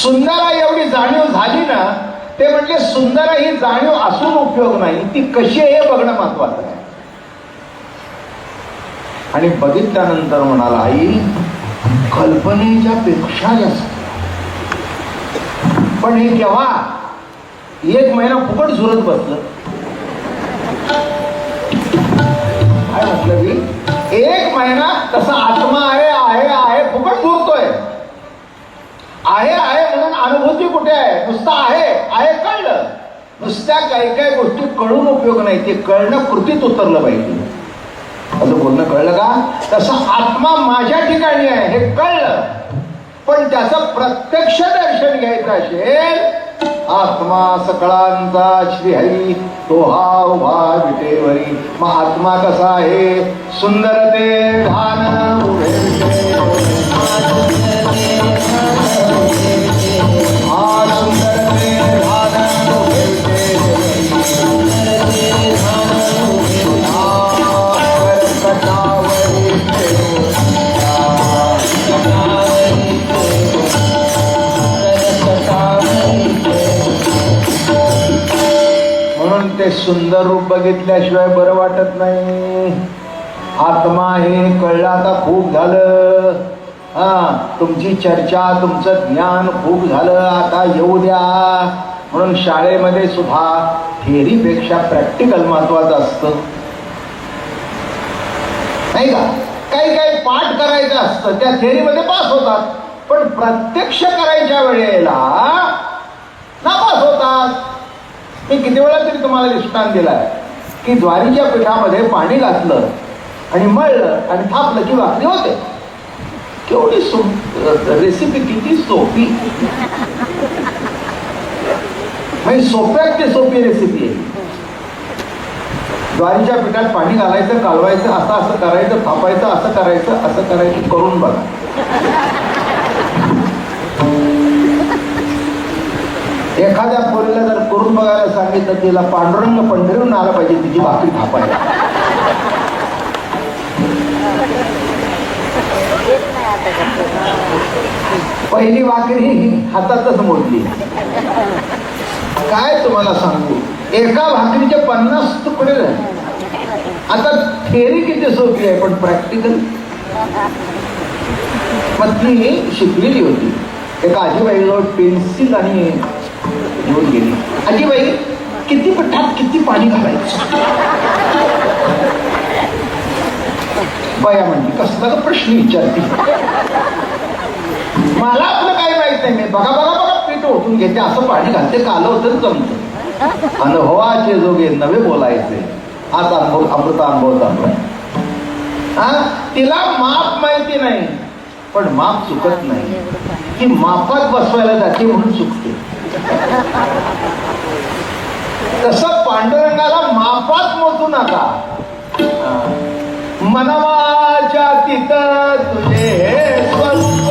सुंदरा एवढी जाणीव झाली ना, ते म्हणजे सुंदरा ही जाणीव असून उपयोग नाही, ती कशी आहे हे बघणं महत्वाचं आहे. आणि बघितल्यानंतर म्हणाला, आई कल्पनेच्या पेक्षा जास्त. पण हे केव्हा? 1 महिना फुकट झुरत बसलं. काय म्हटलं मी? 1 महिना तसा आत्मा आहे फुकट झुरतोय. आहे म्हणून अनुभूती कुठे आहे? नुसतं आहे कळलं. नुसत्या काही गोष्टी कळून उपयोग नाही, ते कळणं कृतीत उतरलं पाहिजे. असं बोलणं कळलं का? तसं आत्मा माझ्या ठिकाणी आहे हे कळलं, पण त्याचं प्रत्यक्ष दर्शन घ्यायचं असेल, आत्मा सकळांचा श्रीहरी तो हा उभा विटेवरी. मग आत्मा कसा आहे? सुंदर ते ध्यान उभे विटे, हा सुंदर ते ध्यान उभे विटे, म्हणून ते सुंदर रूप बघितल्याशिवाय बरं वाटत नाही. आत्मा हे कळलं आता खूप झालं. तुमची चर्चा, तुमचं ज्ञान खूप झालं, आता येऊ द्या. म्हणून शाळेमध्ये सुद्धा थेअरीपेक्षा प्रॅक्टिकल महत्वाचं असतं, नाही का? काही पाठ करायचं असतं, त्या थेअरीमध्ये पास होतात, पण प्रत्यक्ष करायच्या वेळेला नापास होतात. मी किती वेळा तरी तुम्हाला दृष्टांत दिलाय की ज्वारीच्या पिठामध्ये पाणी घातलं आणि मळलं आणि थापलं की भाकरी होते. केवढी रेसिपी किती सोपी, म्हणजे सोप्यात ते सोपी रेसिपी आहे. ज्वारीच्या पिठात पाणी घालायचं, कालवायचं, असं करायचं, थापायचं, असं करायचं करून बघा. एखाद्या पोरीला जर करून बघायला सांगितलं, तिला पांडुरंग पंढरीहून आला पाहिजे तिची भाकरी थापायला. पहिली भाकरी हातातच मोडली. काय तुम्हाला सांगू, एका भाकरीचे 50 तुकडे झाले. आता थेअरी किती सोपी आहे, पण प्रॅक्टिकल. मग ती शिकलेली होती. एका आजीबाईजवळ पेन्सिल आणि घेऊन गेली. आजीबाई, किती पिठात किती पाणी घालायचं? बाया म्हणली, कसला का प्रश्न विचारते? मला आपलं काही माहित नाही, मी बघा पीठ ओतून घेते, असं पाणी घालते, कालवतं जमतं. अनुभवाचे जोगे नवे बोलायचे. आज अमृत अनुभव चाललाय. तिला माप माहिती नाही, पण माप चुकत नाही. ती मापात बसवायला जाते म्हणून चुकते. तसं पांडुरंगाला मापात मोजू नका. मनवाच्या तिथं तुझे स्वरूप,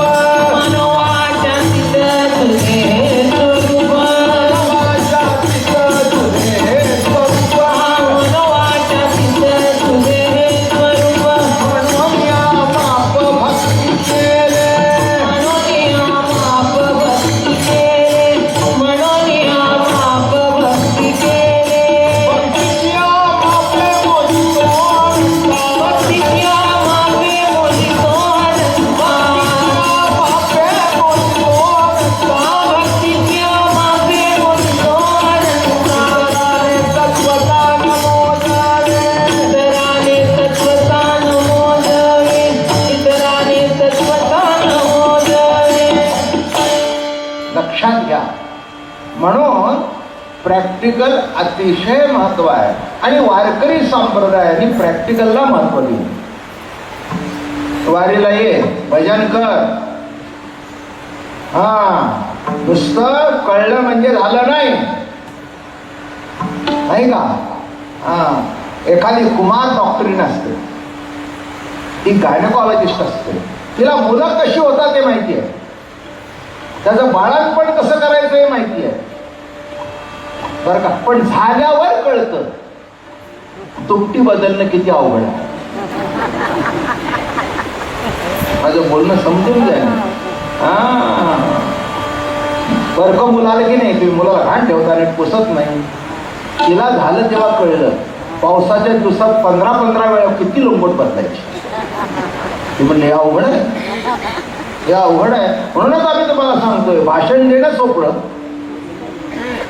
मनवाच्या तिथं तुझे स्वरूप, मनवाच्या तिथं तुझे स्वरूप, मनवाच्या तिथं तुझे स्वरूप. म्हणून या माप भक्ती केले, म्हणून या माप भक्ती केले, म्हणून या माप भक्ती केले. भक्तीच्या मापे मोजितो, भक्तीच्या मापे मोजितो, भक्तीच्या मापे मोजितो. तत्वतान मोजावे, इतराने तत्वतान मोजावे, इतराने तत्वतान मोजावे. लक्षात घ्या. म्हणून प्रॅक्टिकल अतिशय महत्व आहे आणि वारकरी संप्रदायाने प्रॅक्टिकलला महत्व दिले. वारीला ये, भजन कर. नुसतं कळलं म्हणजे झालं नाही, नाही का? एखादी कुमार डॉक्टरीन असते, ती गायनकॉलॉजिस्ट असते, तिला मुलं कशी होतात ते माहिती आहे, त्याचं बाळंतपण कसं करायचं हे माहिती आहे, बरं का? पण झाल्यावर कळतं तुमटी बदलणं किती अवघड आहे. माझं बोलणं समजून जाईल. बरक मुलाला की नाही, तुम्ही मुलाला घाण ठेवता नीट पुसत नाही. तिला झालं तेव्हा कळलं, पावसाच्या दिवसात 15-15 वेळा किती लोंबट बदलायची. ती म्हणले हे अवघड आहे, हे अवघड आहे. म्हणूनच आम्ही तुम्हाला सांगतोय, भाषण देणं सोपं,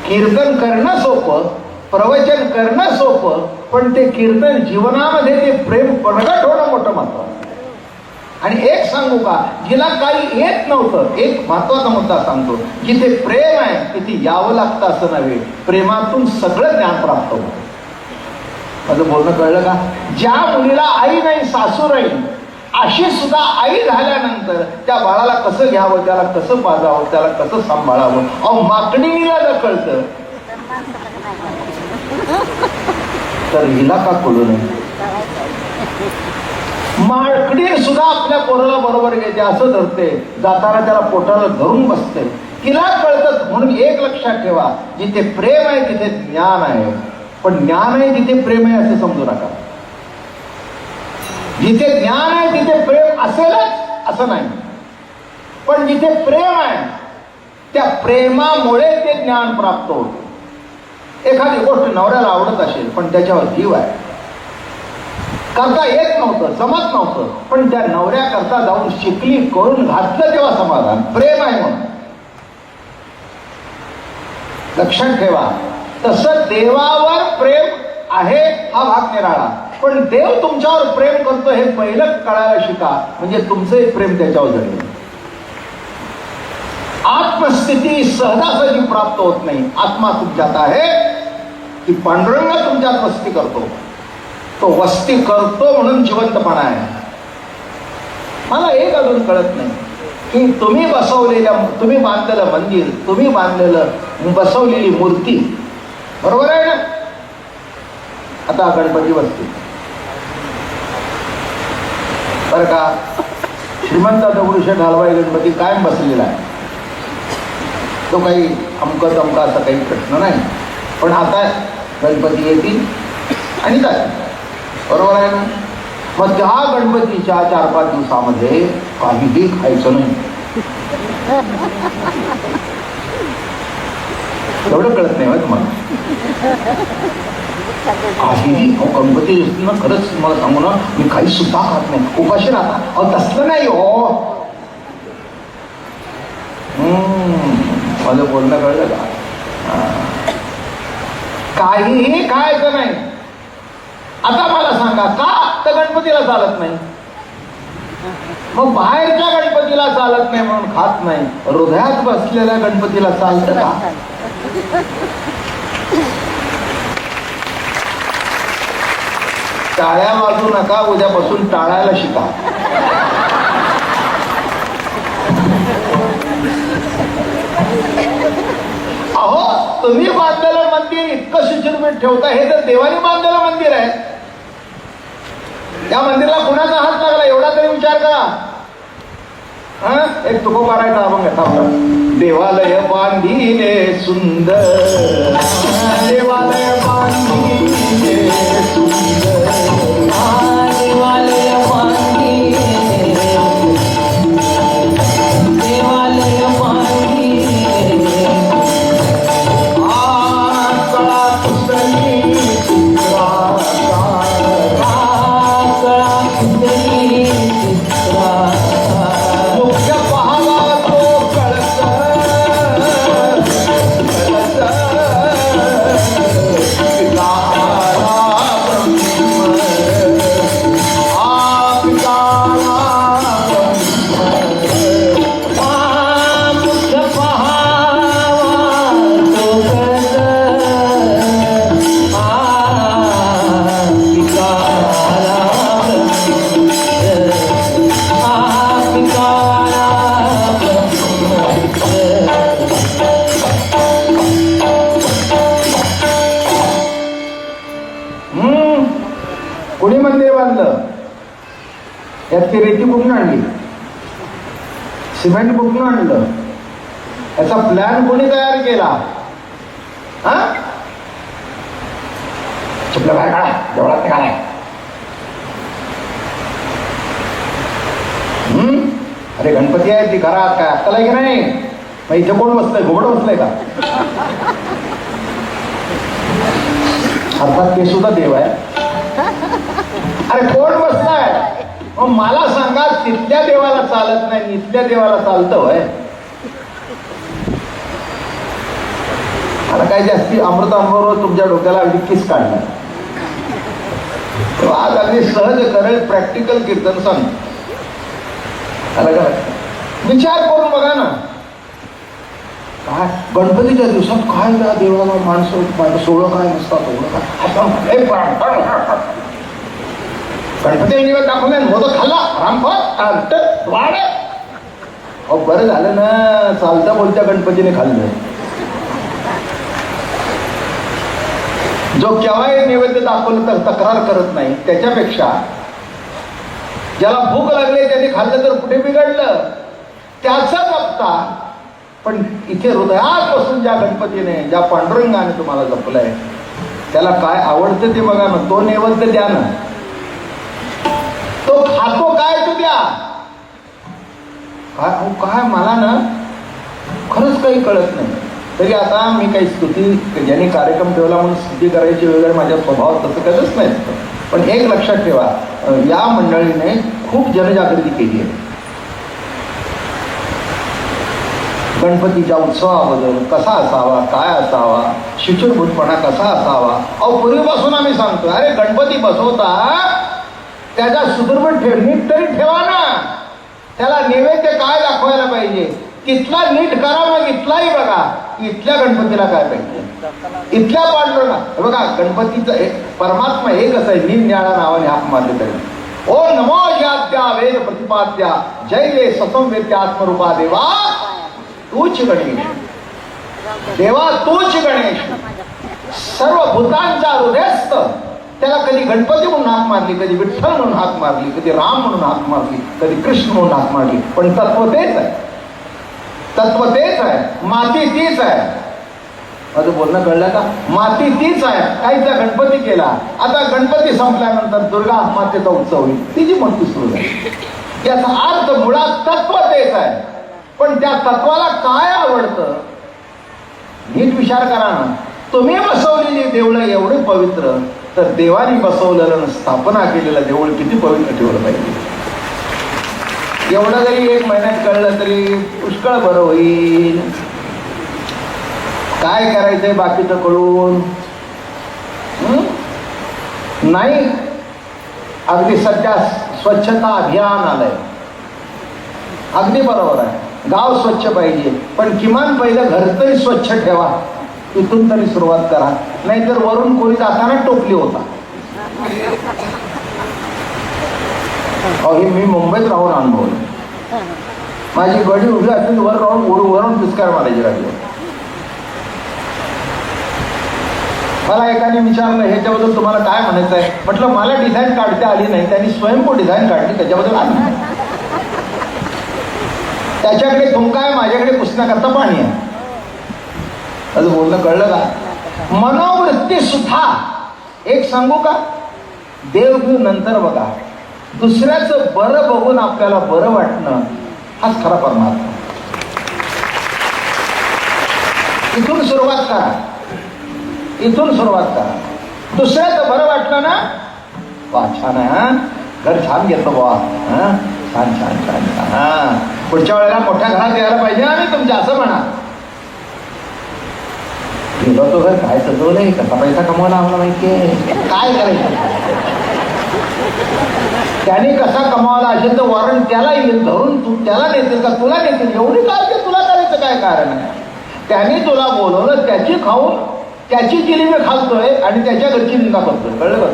कीर्तन करणं सोपं, प्रवचन करणं सोपं, पण ते कीर्तन जीवनामध्ये ते प्रेम प्रगट होणं मोठं महत्वाचं. आणि एक सांगू का, जिला काही येत नव्हतं, एक महत्वाचा मुद्दा सांगतो, जिथे प्रेम आहे तिथे यावं लागतं असं नव्हे, प्रेमातून सगळं ज्ञान प्राप्त होतं. माझं बोलणं कळलं का? ज्या मुलीला आई नाही सासू राहील, अशी सुद्धा आई झाल्यानंतर त्या बाळाला कसं घ्यावं, त्याला कसं पाजावं, त्याला कसं सांभाळावं. अहो माकडीला जर कळतं तर हिला का कळू नये? माकडी सुद्धा आपल्या पोराला बरोबर घेते, असं धरते, जाताना त्याला पोटाला धरून बसते. तिला कळतं. म्हणून एक लक्षात ठेवा, जिथे प्रेम आहे तिथे ज्ञान आहे, पण ज्ञान आहे तिथे प्रेम आहे असं समजू नका. जिथे ज्ञान आहे तिथे प्रेम असेलच असं नाही, पण जिथे प्रेम आहे त्या प्रेमामुळे ते ज्ञान प्राप्त होते. एखादी गोष्ट नवऱ्याला आवडत असेल पण त्याच्यावर जीव आहे, करता येत नव्हतं, जमत नव्हतं, पण त्या नवऱ्याकरता जाऊन शिकली, करून घातलं, तेव्हा समाधान. प्रेम आहे म्हणून. लक्षात ठेवा, तसं देवावर प्रेम आहे हा भाग निराळा, पण देव तुमच्यावर प्रेम करतो हे पहिलं कळायला शिका, म्हणजे तुमचं प्रेम त्याच्यावर जडलं. आत्मस्थिती सहजासहजी प्राप्त होत नाही. आत्मा तुमच्यात आहे की पांडुरंग तुमच्यात वस्ती करतो, तो वस्ती करतो म्हणून जिवंतपणा आहे. मला एक अजून कळत नाही की तुम्ही बांधलेलं मंदिर, तुम्ही बसवलेली मूर्ती, बरोबर आहे ना? आता गणपती बसते बरं का, श्रीमंत दगडूशेठ हलवाई गणपती कायम बसलेला आहे, तो काही अमकं तमका असा काही प्रश्न नाही. पण आता गणपती येतील आणि जातील, बरोबर आहे ना? मग त्या गणपतीच्या 4-5 दिवसामध्ये काहीही खायचं नाही, एवढं कळत नाही मग तुम्हाला. काहीही गणपती खरंच मला सांगू ना, मी काही सुद्धा खात नाही, उपाशी राहता. अहो तसलं नाही हो. माझं बोलणं कळलं का? काहीही खायचं नाही. आता मला सांगा का तर गणपतीला चालत नाही, मग बाहेरच्या गणपतीला चालत नाही म्हणून खात नाही, हृदयात बसलेल्या गणपतीला चालतं का? टाळ्या वाजू नका, उद्यापासून टाळायला शिका. अहो तुम्ही बांधलेलं मंदिर इतकं शिथिलपणे ठेवता, हे तर देवाने बांधलेलं मंदिर आहे. त्या मंदिराला कुणाचा हात लागला एवढा तरी विचार करा. एक तुको करायचा अभंग थांबला. देवालय बांधिले सुंदर, देवालय बांधिले सुंदर, देवालय बांधिले, देवालय बांधिले, आकळा तुझी चित्राचा, आकळा तुझी चित्राचा, मुख्य पाहावा तो कळस, कोणी मंदिर बांधलं? यात ती रेती कुठून आणली? सिमेंट कुठून आणलं? याचा प्लॅन कोणी तयार केला? हा, चपला बाहेर काढाय, देवळात काढाय. अरे गणपती आहे ती घरात, काय अक्कल आहे की नाही? मग इथे कोण बसलंय? घोबड बसलंय का? अर्थात ते सुद्धा देव आहे. अरे कोण बसलाय? मग मला सांगा, तिथल्या देवाला चालत नाही, इथल्या देवाला चालतं होय? आता काय जास्ती अमृत अनुभव तुमच्या डोक्याला अगदी किस काढला. आज अगदी सहज करेल प्रॅक्टिकल कीर्तन सांग. विचार करून बघा ना, काय गणपतीच्या दिवसात काय त्या देवाला माणसं सोळं काय नसतात, गणपती निवेद दाखवले, मोदक खाल्ला, रामफळ वाढ. अहो बरं झालं ना, चालता बोलत्या गणपतीने खाल्लं. जो केव्हाही नैवेद्य दाखवलं तर तक्रार करत नाही, त्याच्यापेक्षा ज्याला भूक लागली त्याने खाल्लं तर कुठे बिघडलं, त्याचा जपता. पण इथे हृदयापासून ज्या गणपतीने, ज्या पांडुरंगाने तुम्हाला जपलंय, त्याला काय आवडतं ते बघा ना, तो नैवेद्य द्या ना. तो खातो काय तो द्या. काय मला ना खरंच काही कळत नाही. तरी आता मी काही स्तुती, ज्यांनी कार्यक्रम ठेवला म्हणून स्तुती करायची वगैरे माझ्या स्वभावात तसं कधीच नाही. पण एक लक्षात ठेवा, या मंडळीने खूप जनजागृती केली आहे. गणपतीच्या उत्सवाबद्दल कसा असावा, काय असावा, शिचुरभूतपणा कसा असावा. अहो पूर्वीपासून आम्ही सांगतो, अरे गणपती बसवता त्याच्या सुदृढ नीट तरी ठेवा ना. त्याला नैवेद्य काय दाखवायला पाहिजे, तिथला नीट करा. मग इथलाही बघा, इथल्या गणपतीला काय पाहिजे, इथल्या पांडुरंगा. बघा गणपतीचं परमात्मा एकच आहे, निरनिराळ्या नावाने हाक मारले तरी. ओ नमो याद्या वेद प्रतिपाद्या जय रे ससंवेद्या आत्मरूपा देवा तूच गणेश. देवा तूच गणेश, सर्व भूतांचा हृदयस्थ. त्याला कधी गणपती म्हणून हाक मारली, कधी विठ्ठल म्हणून हाक मारली, कधी राम म्हणून हाक मारली, कधी कृष्ण म्हणून हाक मारली, पण तत्व तेच आहे. तत्व तेच आहे, माती तीच आहे. माझं बोलणं कळलं का? माती तीच आहे. काहीचा गणपती केला, आता गणपती संपल्यानंतर दुर्गा मातेचा उत्सव होईल, तिची मूर्ती सुरू झाली. याचा अर्थ मुळात तत्व तेच आहे. पण त्या तत्वाला काय आवडतं नीट विचार करा ना. तुम्ही बसवलेली देवळं एवढे पवित्र, तर देवानी बसवलेलं स्थापना केलेलं देऊळ किती पवित्र ठेवलं पाहिजे. एवढं जरी एक महिन्यात कळलं तरी पुष्कळ बरं होईल. काय करायचंय बाकीचं कळून नाही. अगदी सध्या स्वच्छता अभियान आलंय, अगदी बरोबर आहे. गाव स्वच्छ पाहिजे, पण किमान पहिलं घर तरी स्वच्छ ठेवा, तिथून तरी सुरुवात करा. नाहीतर वरून कोणी जाताना टोपली होता. हे मी मुंबईत राहून अनुभवलं. माझी गडी उभी असेल, वर राहून वरून पिस्कार मारायची राहिली. मला एकाने विचारलं ह्याच्याबद्दल तुम्हाला काय म्हणायचं आहे. म्हटलं मला डिझाईन काढता आली नाही, त्यांनी स्वयंपो डिझाईन काढली, त्याच्याबद्दल आली. त्याच्याकडे थुंका आहे, माझ्याकडे पुसण्याकरता पाणी आहे. असं बोलणं कळलं का? मनोवृत्ती सुद्धा एक सांगू का, देवगुरु नंतर बघा, दुसऱ्याचं बरं बघून आपल्याला बरं वाटणं हाच खरा परमात्मा. इथून सुरुवात करा, इथून सुरुवात करा. दुसऱ्याचं बरं वाटलं ना, वा छान आहे, हा घर छान घेतलं बाबा, हा छान छान छान छान, हा पुढच्या वेळेला मोठ्या घरात यायला पाहिजे आणि तुमच्या असं म्हणा. गेलो तो घर काय सजवलंय, कसा पैसा कमवला आम्हाला माहितीये, काय करायचं. त्याने कसा कमावला असेल तर वॉरंट त्याला येईल, धरून तू त्याला नेतील का तुला नेतील, एवढी काळजी तुला करायचं काय कारण आहे. त्याने तुला बोलवलं, त्याची खाऊन त्याची जिलेबी खालतोय आणि त्याच्या घरची निंदा करतोय, कळलं का?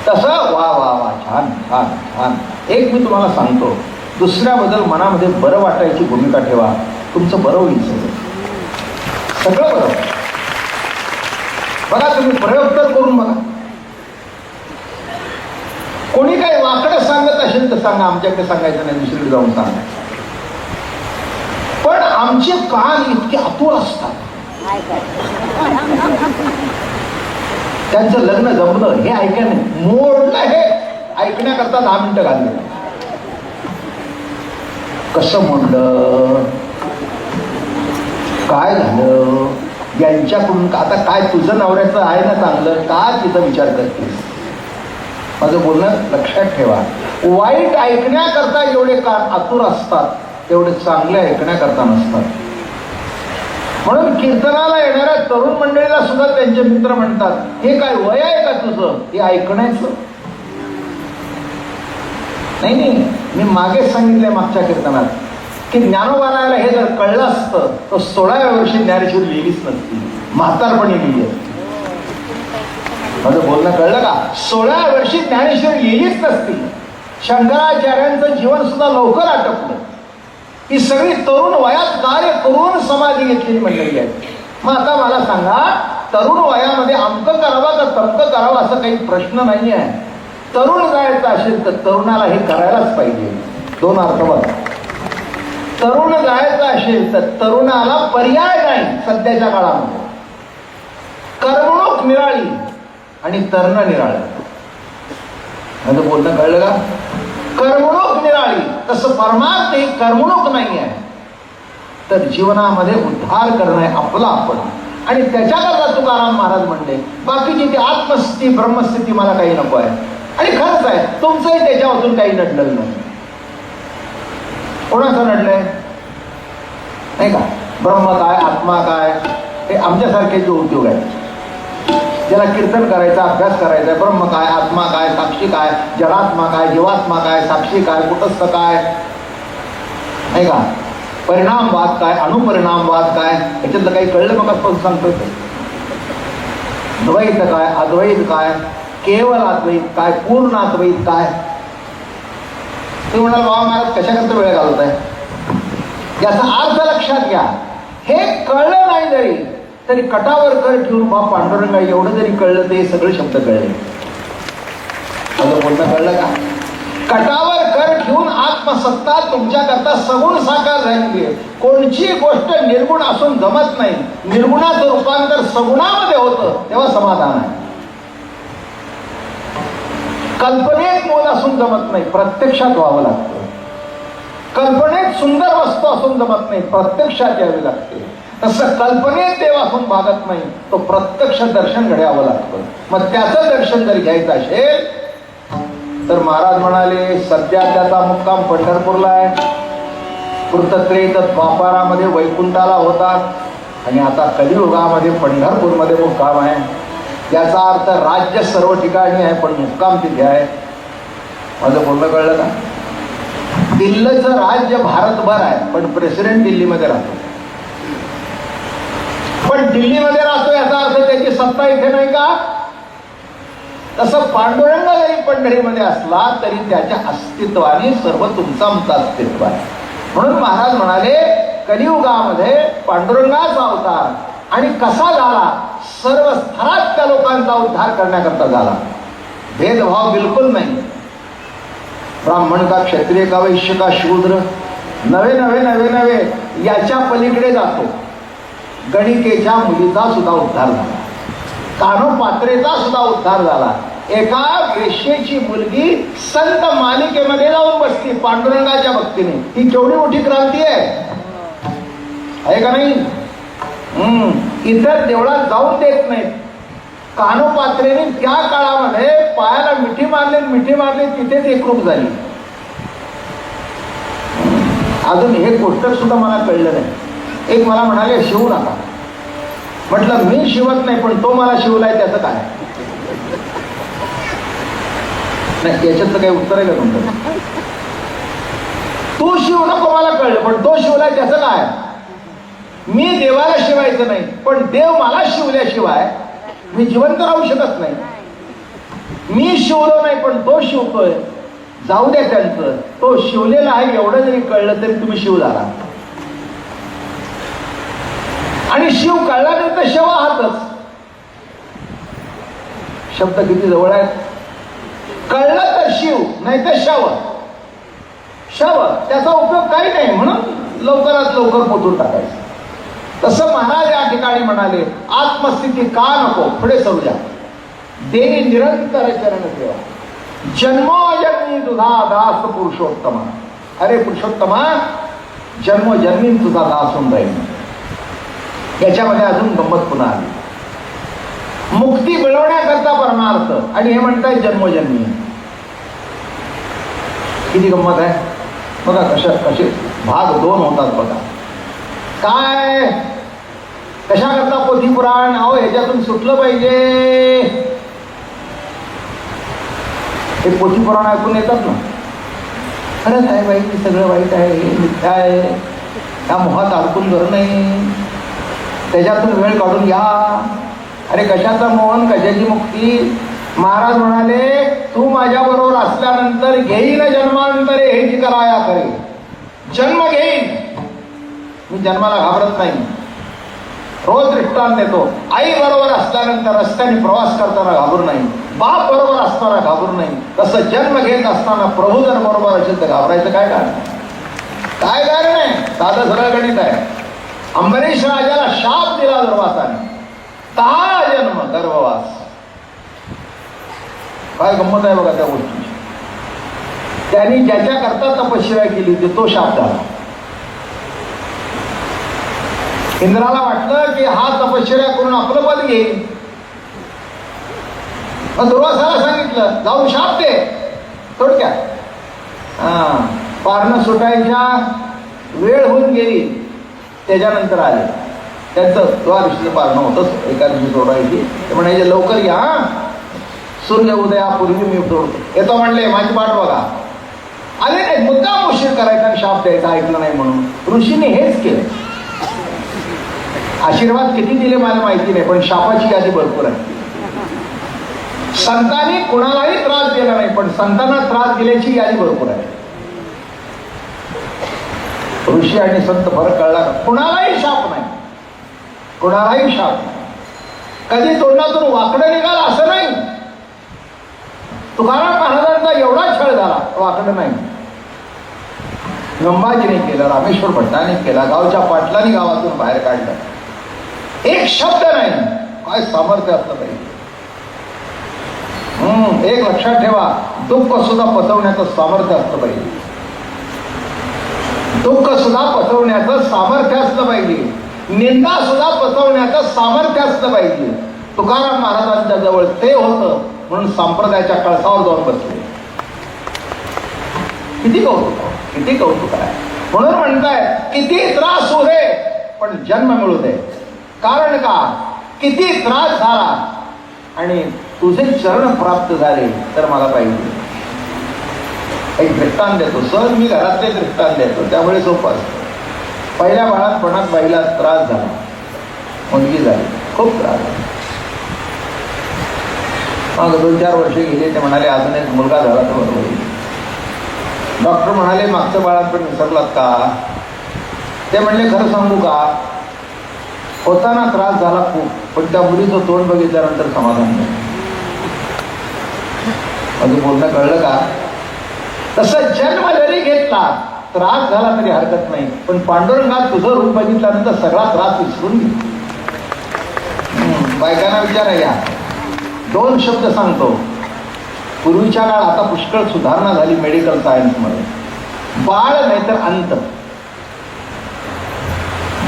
तसं वा वा वा छान छान छान. एक मी तुम्हाला सांगतो, दुसऱ्याबद्दल मनामध्ये बरं वाटायची भूमिका ठेवा, तुमचं बरं होईल सगळं बरं. बघा तुम्ही प्रयोग तर करून बघा. कोणी काही वाकडं सांगत असेल तर सांगा, आमच्याकडे सांगायचं नाही, दुसरीकडे जाऊन सांगा. पण आमचे कान इतके आतुर असतात. त्यांचं लग्न जमलं हे ऐका नाही, मोडलं हे ऐकण्याकरता 10 मिनिटं घालले. कसं मोडलं, काय झालं यांच्याकडून, आता काय तुझं नवऱ्याचं आहे ना चांगलं, का तिचा विचार करतेस? माझं बोलणं लक्षात ठेवा. वाईट ऐकण्याकरता जेवढे आतुर असतात तेवढे चांगले ऐकण्याकरता नसतात. म्हणून कीर्तनाला येणाऱ्या तरुण मंडळीला सुद्धा त्यांचे मित्र म्हणतात, हे काय वय आहे का तुझं हे ऐकण्याचं? नाही, मी मागेच सांगितलंय मागच्या कीर्तनात की ज्ञानोबाला हे जर कळलं असतं तर 16व्या वर्षी ज्ञानेश्वरी लिहिलीच नसती, म्हातारपणी लिहिली असती. माझं बोलणं कळलं का? 16व्या वर्षी ज्ञानेश्वरी लिहिलीच नसती. शंकराचार्यांचं जीवन सुद्धा लवकर आटपलं. ही सगळी तरुण वयात कार्य करून समाधी घेतलेली मंडळी आहे. मग आता मला सांगा, तरुण वयामध्ये अमकं करावं का तमकं करावं असं काही प्रश्न नाही आहे. तरुण जायचं असेल तर तरुणाला हे करायलाच पाहिजे. दोन अर्थ बघा. तरुण जायचं असेल तर तरुणाला पर्याय नाही सध्याच्या काळामध्ये. करमणूक निराळी आणि तरण निराळं. माझं बोलणं कळलं का? करमणूक निराळी, तसं परमार्थ ही करमणूक नाही आहे. तर जीवनामध्ये उद्धार करणं आहे आपला आपण. आणि त्याच्याकरता तुकाराम महाराज म्हणले, बाकीची ती आत्मस्थिती ब्रह्मस्थिती मला काही नको आहे. आणि खरंच आहे, तुमचंही त्याच्यापासून काही नडलेलं नाही. कोणाचं नडलंय नाही का? ब्रह्म काय आत्मा काय हे आमच्यासारखे जे उद्योग आहेत, ज्याला कीर्तन करायचा अभ्यास करायचा, ब्रह्म काय आत्मा काय साक्षी काय जडात्मा काय जीवात्मा काय साक्षी काय कुटस्थ काय नाही का, परिणामवाद काय अणुपरिणामवाद काय, याच्यातलं काही कळलं मग आपण सांगतोय. द्वैत काय अद्वैत काय केवळ अद्वैत काय पूर्ण अद्वैत काय. तुम्ही म्हणाल बाबा महाराज कशाकरता वेळ घालवत आहे, याचा अर्थ लक्षात घ्या. हे कळलं नाही तरी कटावर कर ठेवून बा पांडुरंगा एवढं जरी कळलं तर हे सगळे शब्द कळले. माझं बोलणं कळलं का? कटावर कर ठेवून आत्मसत्ता तुमच्याकरता सगुण साकार झालेली आहे. कोणची गोष्ट निर्गुण असून जमत नाही. निर्गुणाचं रूपांतर सगुणामध्ये होतं तेव्हा समाधान आहे. कल्पनेत मोल असून जमत नाही, प्रत्यक्षात व्हावं लागतं. कल्पनेत सुंदर वस्तू असून जमत नाही, प्रत्यक्षात यावी लागते. तसं कल्पनेत देव असून भागत नाही, तो प्रत्यक्ष दर्शन घडावं लागतं. मग त्याचं दर्शन जर घ्यायचं असेल तर महाराज म्हणाले, सध्या त्याचा मुक्काम पंढरपूरला आहे. कृतत्रेत द्वापारामध्ये वैकुंठाला होता आणि आता कलियुगामध्ये पंढरपूरमध्ये मुक्काम आहे. याचा अर्थ राज्य सर्व ठिकाणी आहे पण मुक्काम तिथे आहे. माझं बोलणं कळलं का? दिल्लीचं राज्य भारतभर आहे पण प्रेसिडेंट दिल्लीमध्ये राहतो. पण दिल्लीमध्ये राहतो याचा अर्थ त्याची सत्ता इथे नाही का? तसं पांडुरंग जरी पंढरीमध्ये असला तरी त्याच्या अस्तित्वाने सर्व तुमचं आमचं अस्तित्व आहे. म्हणून महाराज म्हणाले, कलियुगामध्ये पांडुरंगाचा अवतार आणि कसा झाला, सर्व स्तरात त्या लोकांचा उद्धार करण्याकरता झाला. भेदभाव बिलकुल नाही. ब्राह्मण का क्षत्रिय का वैश्य का शूद्र, नवे नवे नवे नवे याच्या पलीकडे जातो. गणिकेच्या मुलीचा सुद्धा उद्धार झाला, कानोपात्रेचा सुद्धा उद्धार झाला. एका वेश्येची मुलगी संत मालिकेमध्ये जाऊन बसती पांडुरंगाच्या भक्तीने. ही केवढी मोठी क्रांती आहे का नाही? इतर देवळात जाऊन देत नाहीत. कानोपात्रेने त्या काळामध्ये पायाला मिठी मारली तिथेच एकरूप झाली. अजून हे गोष्ट सुद्धा मला कळलं नाही. एक मला म्हणाले शिवू नका. म्हटलं मी शिवत नाही पण तो मला शिवलाय त्याचं काय? नाही याच्यात काही उत्तर आहे का तुमचं? तू शिव नको मला कळलं पण तो शिवलाय त्याचं काय? मी देवाला शिवायचं नाही पण देव मला शिवल्याशिवाय मी जिवंत राहू शकत नाही. मी शिवलो नाही पण तो शिवतोय, जाऊ द्या त्यांचं. तो शिवलेला आहे एवढं जरी कळलं तरी तुम्ही शिव झाला. आणि शिव कळला नाही तर शव आहातच. शब्द किती जवळ आहेत. कळलं तर शिव नाही तर शव. शव त्याचा उपयोग काही नाही म्हणून लवकरात लवकर पोचून टाकायचं. तसं महाराज या ठिकाणी म्हणाले, आत्मस्थिती का नको, पुढे सरूया. देवी निरंतर चरण सेवा, जन्मोजन्मी तुझा दास पुरुषोत्तमा. अरे पुरुषोत्तमा, जन्मोजन्मी तुझा दास होऊन राहील. याच्यामध्ये अजून गंमत पुन्हा आली. मुक्ती मिळवण्याकरता परमार्थ, आणि हे म्हणताय जन्मोजन्मी. किती गंमत आहे बघा. कसे भाग दोन होतात बघा. काय कशा करता पोथी पुराण, अहो ह्याच्यातून सुटलं पाहिजे. हे पोथी पुराण ऐकून येतात ना, खरंच आहे बाई सगळं वाईट आहे, हे मिथ्या आहे, त्या मोहात अडकून घर नाही, त्याच्यातून वेळ काढून घ्या. अरे कशाचा मोहन, कशाची मुक्ती. महाराज म्हणाले तू माझ्या बरोबर असल्यानंतर घेईन जन्मांतरे हे जी कराया करे. जन्म घेईन, मी जन्माला घाबरत नाही. रोज दृष्टांत देतो. आई बरोबर असल्यानंतर रस्त्याने प्रवास करताना घाबरू नाही, बाप बरोबर असताना घाबरू नाही. तसं जन्म घेत असताना प्रभू जर बरोबर असेल तर घाबरायचं काय कारण, काय कारण आहे. साधं सरळ गणित आहे. अंबरीश राजाला शाप दिला दुर्वासाने, 10 जन्म गर्भवास. काय गंमत आहे बघा त्या गोष्टी. त्यांनी ज्याच्या करता तपश्चर्या केली होती तो शाप झाला. इंद्राला वाटलं की हा तपश्चर्या करून आपलं पद घेईल. मग दुर्वासाला सांगितलं जाऊन शाप दे. थोडक्यात पारणं सुटायच्या वेळ होऊन गेली, त्याच्यानंतर आले. त्यांचं द्वादशीचं पारणं होतंच, एका दिवशी सोडायची. ते म्हणायचे लवकर या, सूर्य उदयापूर्वी मी सोडतो. येतो म्हणले, माझी वाट बघा. आले नाही, मुद्दाम उशीर करायचा आणि शाप द्यायचा, ऐकलं नाही म्हणून. ऋषीने हेच केलं. आशीर्वाद किती दिले मला माहिती नाही, पण शापाची यादी भरपूर आहे. संतांनी कोणालाही त्रास दिला नाही, पण संतांना त्रास दिल्याची यादी भरपूर आहे. ऋषी आणि संत फरक कळला. कुणालाही शाप नाही, कुणालाही शाप नाही. कधी तोंडातून वाकडं निघाल असं नाही. तुकाराम महाराजांचा एवढा छळ झाला, वाकडं नाही. गंबाजीने केलं, रामेश्वर भट्टाने केला, गावच्या पाटलांनी गावातून बाहेर काढलं. एक शब्द नाही. काय सामर्थ्य असलं पाहिजे. एक लक्षात ठेवा, दुःख सुद्धा पचवण्याचं सामर्थ्य असलं पाहिजे. दुःख सुद्धा पचवण्याचं सामर्थ्य असलं पाहिजे. निंदा सुद्धा पचवण्याचं सामर्थ्य असलं पाहिजे. तुकाराम महाराजांच्या जवळ ते होतं, म्हणून संप्रदायाच्या कळसावर जाऊन बसले. किती कौतुक, किती कौतुक आहे. म्हणून म्हणताय किती त्रास होऊ दे पण जन्म मिळू दे. कारण का, किती त्रास झाला आणि तुझे चरण प्राप्त झाले तर मला पाहिजे. एक दृष्टांत देतो, सहज मी घरातले दृष्टांत देतो, त्यामुळे सोपं असतं. पहिल्या बाळातपणात बाईला त्रास झाला, मुलगी झाली, खूप त्रास झाला. मग 2-4 वर्षे गेले. ते म्हणाले अजून एक मुलगा झाला तर बरोबर होईल. डॉक्टर म्हणाले मागचं बाळातपण विसरलात का. ते म्हणले खरं सांगू का, होताना त्रास झाला खूप, पण त्या मुलीचं तोंड बघितल्यानंतर समाधान नाही. म्हणजे बोलणं कळलं का. तसं जन्म जरी घेतला, त्रास झाला तरी हरकत नाही, पण पांडुरंगात तुझं रूप बघितल्यानंतर सगळा त्रास विसरून घे. बायकांना विचारा या. 2 शब्द सांगतो. पूर्वीच्या काळ, आता पुष्कळ सुधारणा झाली मेडिकल सायन्समध्ये. बाळ नाहीतर अंत,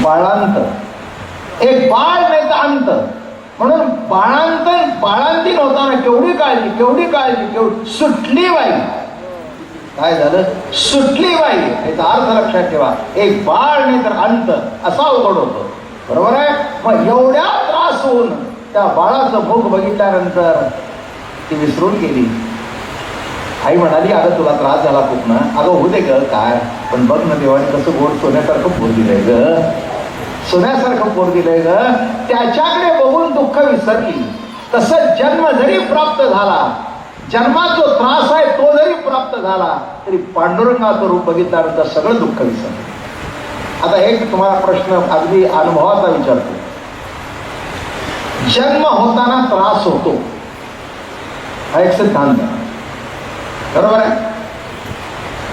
बाळांत. एक बाळ नाही तर अंत. म्हणून बाळांतीन होताना केवढी काळजी, केवढी काळजी, केवढी. सुटली बाई, काय झालं, सुटली बाई. याचा अर्थ लक्षात ठेवा. एक बाळ नाही तर अंत, असा अवघड होतो. बरोबर आहे. मग एवढ्या त्रास होऊन त्या बाळाचं मुख बघितल्यानंतर ती विसरून गेली. आई म्हणाली अगं तुला त्रास झाला खूप ना, अगं होऊ दे ग काय, पण बघ ना देवाने कसं गोड सोन्यासारखं पोर दिलंय ग, सोन्यासारखं पोर दिलंय ग. त्याच्याकडे बघून दुःख विसरली. तसं जन्म जरी प्राप्त झाला, जन्मात जो त्रास आहे तो जरी प्राप्त झाला, तरी पांडुरंगाचं रूप बघितल्यानंतर सगळं दुःख विसरलं. आता एक तुम्हाला प्रश्न अगदी अनुभवाचा विचारतो. जन्म होताना त्रास होतो, हा एक सिद्धांत, बरोबर आहे.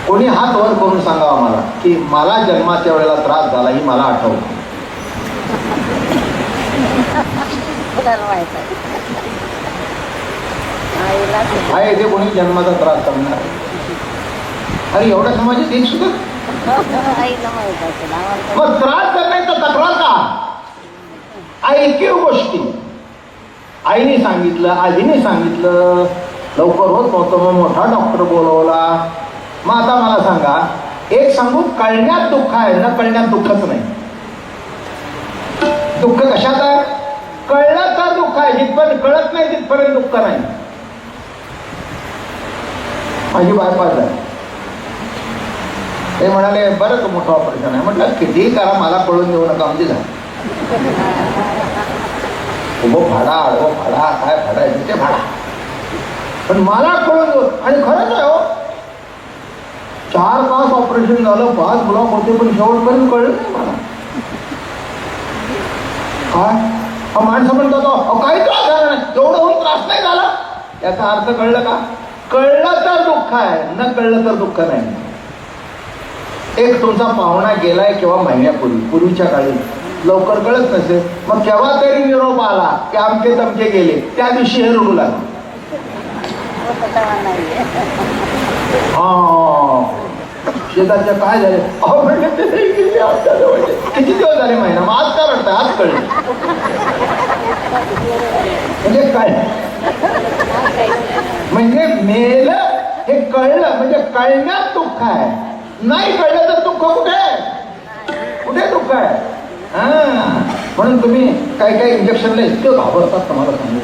कोणी हात वर करून सांगावा मला की मला जन्माच्या वेळेला त्रास झाला, ही मला आठवतं. आहे ते कोणी जन्माचा त्रास सांगणार. अरे एवढ्या समाजात एक सुद्धा. मग त्रास जर नाही तर तक्रार का. ऐकीव गोष्टी आईने सांगितलं, आजीने सांगितलं, लवकर होत नव्हतं, मग मोठा डॉक्टर बोलवला. मग आता मला सांगा, एक सांगू, कळण्यात दुःख आहे, न कळण्यात दुःखच नाही. दुःख कशात आहे? कळलं तर दुःख आहे, जिथपर्यंत कळत नाही तिथपर्यंत दुःख नाही. माझी बायपास आहे, ते म्हणाले बरं मोठं ऑपरेशन आहे. म्हटलं कितीही करा, मला कळून देऊ नका, म्हणजे झालं. उभं फाडा, आडवं फाडा, काय फाडायचं ते फाडा, पण मला कळून देऊ. आणि खरंच आहे हो, 4 तास ऑपरेशन झालं, 5 ब्लॉक होते, पण शेवटपर्यंत कळलं नाही मला. काय माणसं म्हणतो काही त्रास झाला नाही, एवढं होऊन त्रास नाही झाला. याचा अर्थ कळलं का? कळलं तर दुःख आहे, न कळलं तर दुःख नाही. एक तुमचा पाहुणा गेलाय केव्हा महिन्यापूर्वी, पूर्वीच्या काळी लवकर कळत नसेल, मग केव्हा तरी निरोप आला की आमचे तमके गेले, त्या दिवशी हे रडू लागले. शेताच्या काय झाले? किती दिवस झाले, महिना, मग आज का रडताय? आज कळलं म्हणजे काय? म्हणजे मेलं हे कळलं म्हणजे कळण्यात दुःख आहे, नाही कळलं तर दुःख कुठे? कुठे दुःख आहे? म्हणून तुम्ही काही काही इंजेक्शनला इतकं घाबरतात, तुम्हाला सांगू.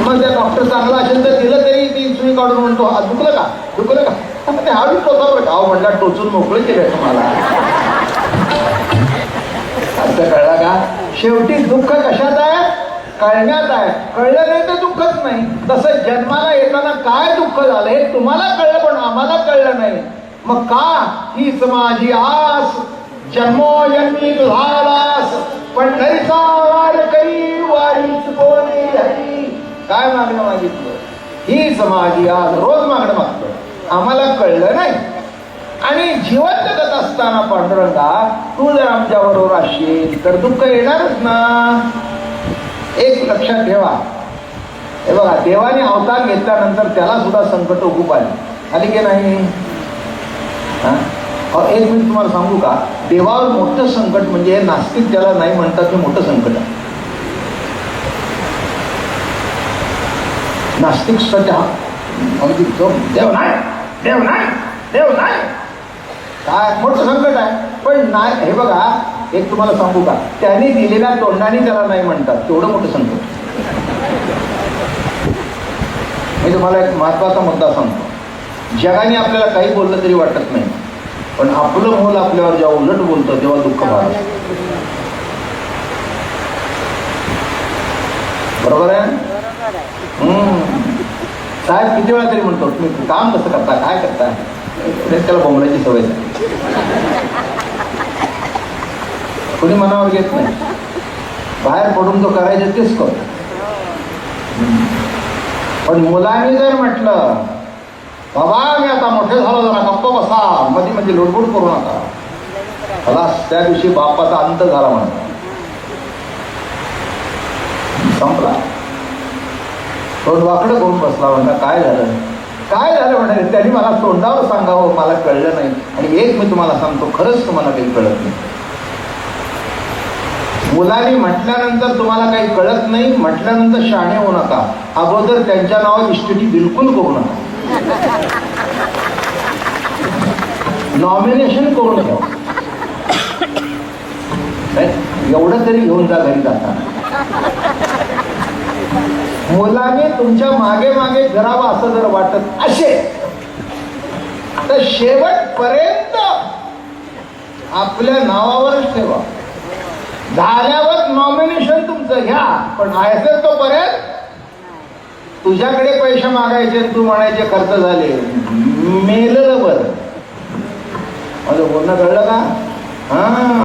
मग त्या डॉक्टर चांगला असेल तर दिलं तरी ती सुई काढून म्हणतो दुखलं का, दुखलं का, हळूच टोचा गाव म्हटला, टोचून मोकळं केलंय तुम्हाला. असं कळलं का? शेवटी दुःख कशात आहे? कळण्यात आहे. कळलं नाही तर दुःखच नाही. तसं जन्माला येताना काय दुःख झालं हे तुम्हाला कळलं, पण आम्हाला कळलं नाही. मग का? हीच माझी आस, जन्मोजन्मी तुझालास, पंढरीचा वारकरी वारीच कोणी हरी. काय मागणं मागितलं? हीच माझी आस. रोज मागणं मागतो, आम्हाला कळलं नाही. आणि जिवंत जगत असताना पांडुरंगा तू जर आमच्या बरोबर असशील तर दुःख येणारच ना. एक लक्षात ठेवा, हे बघा, देवाने अवतार घेतल्यानंतर त्याला सुद्धा संकट खूप आली की नाही? एक मी तुम्हाला सांगू का, देवावर मोठं संकट म्हणजे नास्तिक ज्याला नाही म्हणतात हे मोठं संकट आहे. नास्तिक सध्या देव नाही, देव नाही, देव नाही, काय मोठं संकट आहे. पण नाही, हे बघा, एक तुम्हाला सांगू का, त्यांनी दिलेल्या तोंडाने त्याला नाही म्हणतात, तेवढं मोठं संकट. मी तुम्हाला एक महत्वाचा मुद्दा सांगतो. जगाने आपल्याला काही बोललं तरी वाटत नाही, पण आपलं मूल आपल्यावर जेव्हा उलट बोलतं तेव्हा दुःख वाढतं. बरोबर आहे? साहेब किती वेळा तरी म्हणतो तुम्ही काम कसं करता, काय करता, त्याला बोंबल्याची सवय झाली. कोणी मनावर घेत नाही, बाहेर पडून तो करायचं तेच करतो. पण मुलांनी जर म्हटलं बाबा मी आता मोठे झालो, जरा गप्प बसा, मध्ये मध्ये लुडबुड करू नका, मला त्या दिवशी बापाचा अंत झाला म्हणतो, संपला. तोंड वाकडं करून बसला. म्हणला काय झालं, काय झालं म्हणाले. त्यांनी मला तोंडावर सांगावं, मला कळलं नाही. आणि एक मी तुम्हाला सांगतो, खरंच तुम्हाला काही कळत नाही. मुलांनी म्हटल्यानंतर तुम्हाला काही कळत नाही, म्हटल्यानंतर शहाणे होऊ नका. अगोदर त्यांच्या नावावर इस्टेटी बिलकुल करू नका, नॉमिनेशन करून घ्या. एवढं तरी घेऊन जा घरी जाताना. मुलांनी तुमच्या मागे मागे फिरावं असं जर वाटत असेल तर शेवटपर्यंत आपल्या नावावरच ठेवा. झाल्यावर नॉमिनेशन तुमचं घ्या, पण आहे तोपर्यंत तुझ्याकडे पैसे मागायचे, तू म्हणायचे खर्च झाले, मेलं बरं. माझं बोलणं कळलं का? हा.